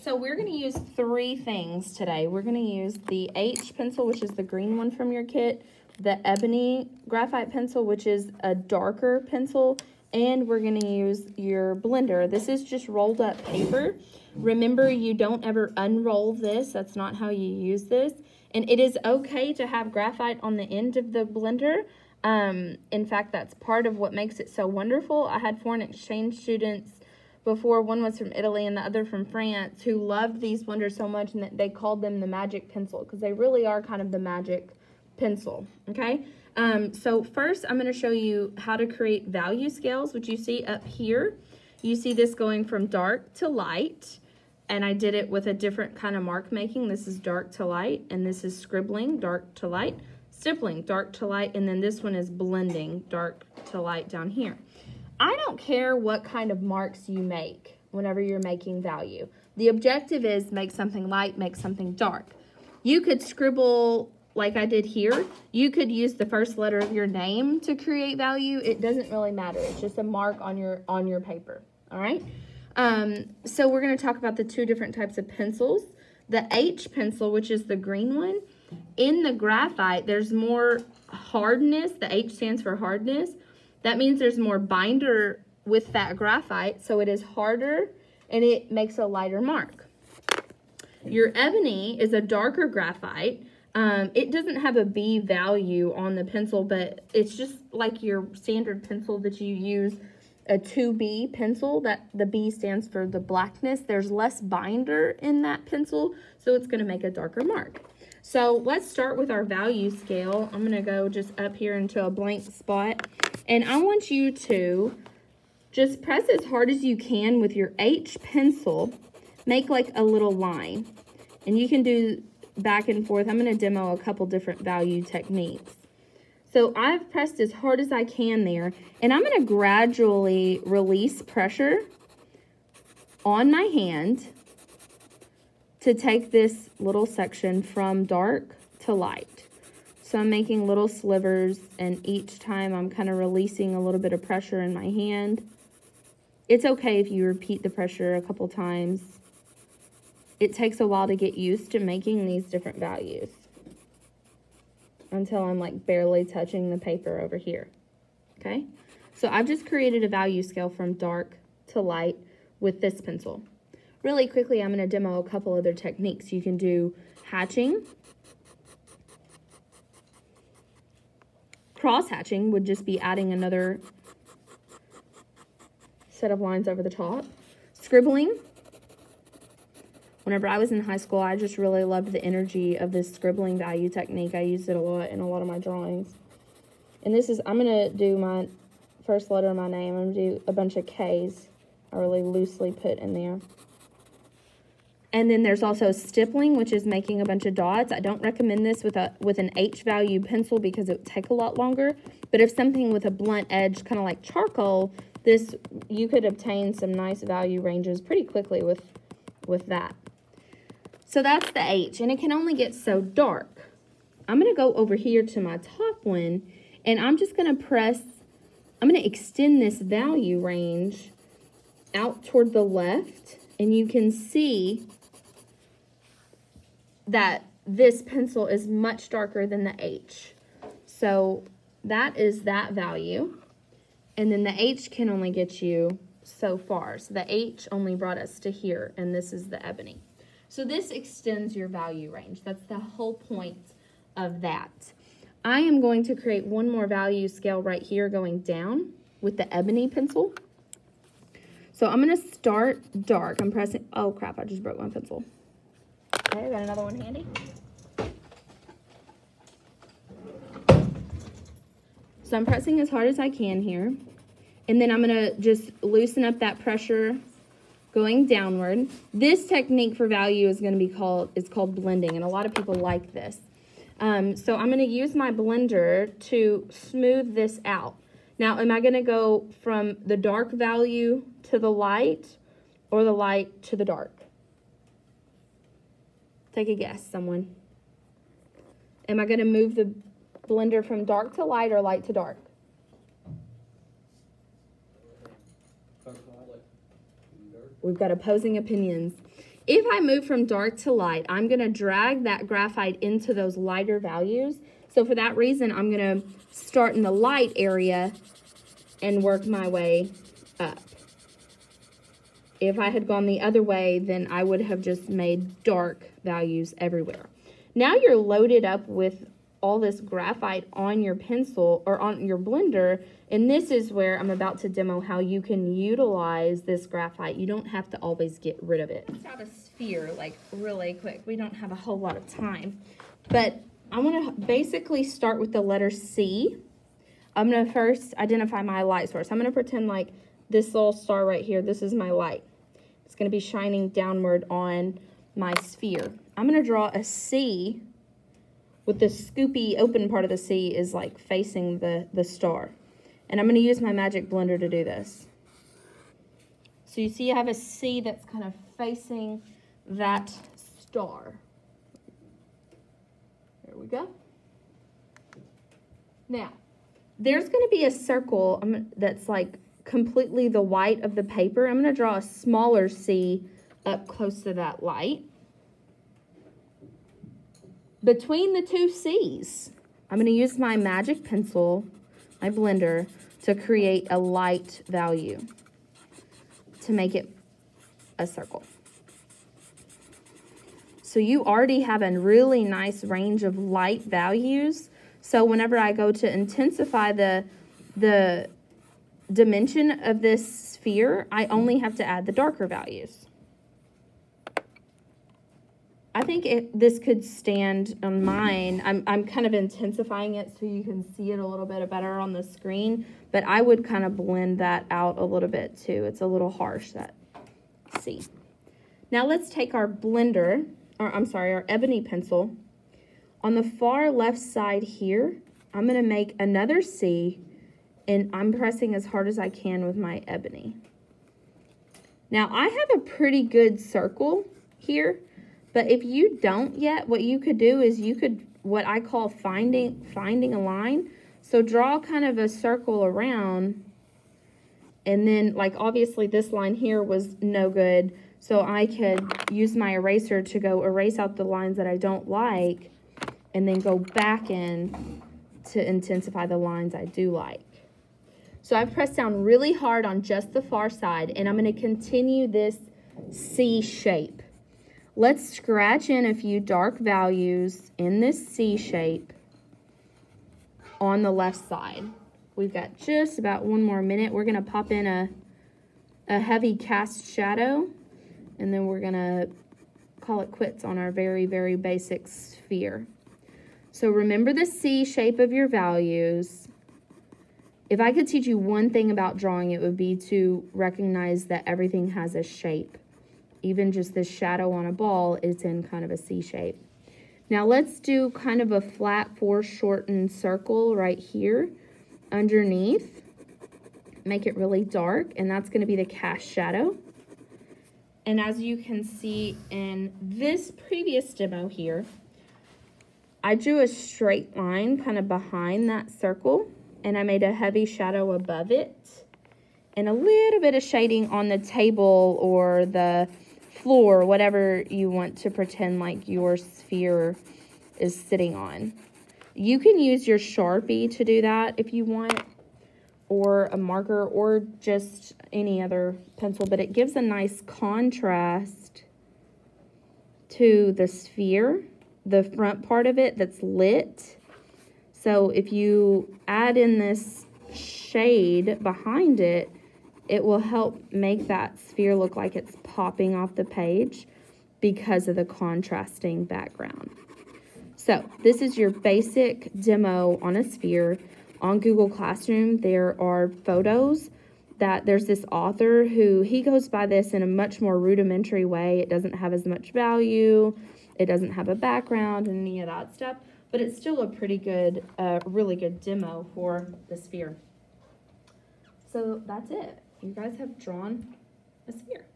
So we're going to use three things today. We're going to use the H pencil, which is the green one from your kit, the ebony graphite pencil, which is a darker pencil, and we're going to use your blender. This is just rolled up paper. Remember, you don't ever unroll this. That's not how you use this. And it is okay to have graphite on the end of the blender. In fact, that's part of what makes it so wonderful. I had foreign exchange students before, one was from Italy and the other from France, who loved these blenders so much and that they called them the magic pencil, because they really are kind of the magic pencil, okay? So first I'm going to show you how to create value scales, which you see up here. You see this going from dark to light, and I did it with a different kind of mark making. This is dark to light, and this is scribbling, dark to light, stippling, dark to light, and then this one is blending, dark to light down here. I don't care what kind of marks you make whenever you're making value. The objective is make something light, make something dark. You could scribble like I did here. You could use the first letter of your name to create value. It doesn't really matter. It's just a mark on your paper, all right? So we're going to talk about the two different types of pencils. The H pencil, which is the green one, in the graphite, there's more hardness. The H stands for hardness. That means there's more binder with that graphite, so it is harder and it makes a lighter mark. Your ebony is a darker graphite. It doesn't have a B value on the pencil, but it's just like your standard pencil that you use, a 2B pencil, that the B stands for the blackness. There's less binder in that pencil, so it's going to make a darker mark. So let's start with our value scale. I'm going to go just up here into a blank spot. And I want you to just press as hard as you can with your H pencil. Make like a little line. And you can do back and forth. I'm going to demo a couple different value techniques. So I've pressed as hard as I can there. And I'm going to gradually release pressure on my hand to take this little section from dark to light. So I'm making little slivers, and each time I'm kind of releasing a little bit of pressure in my hand. It's okay if you repeat the pressure a couple times. It takes a while to get used to making these different values until I'm like barely touching the paper over here, okay? So I've just created a value scale from dark to light with this pencil. Really quickly, I'm going to demo a couple other techniques. You can do hatching. Cross hatching would just be adding another set of lines over the top. Scribbling. Whenever I was in high school, I just really loved the energy of this scribbling value technique. I used it a lot in a lot of my drawings. And this is, I'm going to do my first letter of my name. I'm going to do a bunch of K's I really loosely put in there. And then there's also stippling, which is making a bunch of dots. I don't recommend this with an H value pencil because it would take a lot longer. But if something with a blunt edge, kind of like charcoal, this you could obtain some nice value ranges pretty quickly with that. So that's the H, and it can only get so dark. I'm going to go over here to my top one, and I'm just going to press, I'm going to extend this value range out toward the left, and you can see that this pencil is much darker than the H. So that is that value. And then the H can only get you so far. So the H only brought us to here, and this is the ebony. So this extends your value range. That's the whole point of that. I am going to create one more value scale right here going down with the ebony pencil. So I'm going to start dark. I'm pressing, oh crap, I just broke my pencil. Okay, I got another one handy. So I'm pressing as hard as I can here. And then I'm going to just loosen up that pressure going downward. This technique for value is going to be called blending, and a lot of people like this. So I'm going to use my blender to smooth this out. Now, am I going to go from the dark value to the light or the light to the dark? Take a guess, someone. Am I going to move the blender from dark to light or light to dark? We've got opposing opinions. if I move from dark to light, I'm going to drag that graphite into those lighter values. So for that reason, I'm going to start in the light area and work my way up. If I had gone the other way, then I would have just made dark values everywhere. Now you're loaded up with all this graphite on your pencil or on your blender, and this is where I'm about to demo how you can utilize this graphite. You don't have to always get rid of it. Let's have a sphere like really quick. We don't have a whole lot of time, but I want to basically start with the letter C. I'm going to first identify my light source. I'm going to pretend like this little star right here, this is my light. It's going to be shining downward on my sphere. I'm going to draw a C with the scoopy open part of the C is like facing the star. And I'm going to use my magic blender to do this. So you see I have a C that's kind of facing that star. There we go. Now, there's going to be a circle that's like completely the white of the paper. I'm going to draw a smaller C up close to that light. Between the two C's, I'm going to use my magic pencil, my blender, to create a light value to make it a circle. So you already have a really nice range of light values. So whenever I go to intensify the dimension of this sphere, I only have to add the darker values. I think this could stand on mine. I'm kind of intensifying it so you can see it a little bit better on the screen, but I would kind of blend that out a little bit too. It's a little harsh, that C. Now let's take our blender, or I'm sorry, our ebony pencil. On the far left side here, I'm going to make another C, and I'm pressing as hard as I can with my ebony. Now, I have a pretty good circle here, but if you don't yet, what you could do is you could, what I call finding a line. So draw kind of a circle around, and then, like, obviously this line here was no good, so I could use my eraser to go erase out the lines that I don't like, and then go back in to intensify the lines I do like. So I've pressed down really hard on just the far side, and I'm going to continue this C shape. Let's scratch in a few dark values in this C shape on the left side. We've got just about one more minute. We're going to pop in a heavy cast shadow, and then we're going to call it quits on our very, very basic sphere. So remember the C shape of your values. If I could teach you one thing about drawing, it would be to recognize that everything has a shape. Even just this shadow on a ball is in kind of a C shape. Now let's do kind of a flat foreshortened circle right here underneath. Make it really dark, and that's going to be the cast shadow. And as you can see in this previous demo here, I drew a straight line kind of behind that circle, and I made a heavy shadow above it, and a little bit of shading on the table or the floor, whatever you want to pretend like your sphere is sitting on. You can use your Sharpie to do that if you want, or a marker, or just any other pencil, but it gives a nice contrast to the sphere, the front part of it that's lit. So if you add in this shade behind it, it will help make that sphere look like it's popping off the page because of the contrasting background. So this is your basic demo on a sphere. On Google Classroom, there are photos that there's this author who, he goes by this in a much more rudimentary way. It doesn't have as much value. It doesn't have a background and any of that stuff, but it's still a pretty good, really good demo for the sphere. So that's it. You guys have drawn a sphere.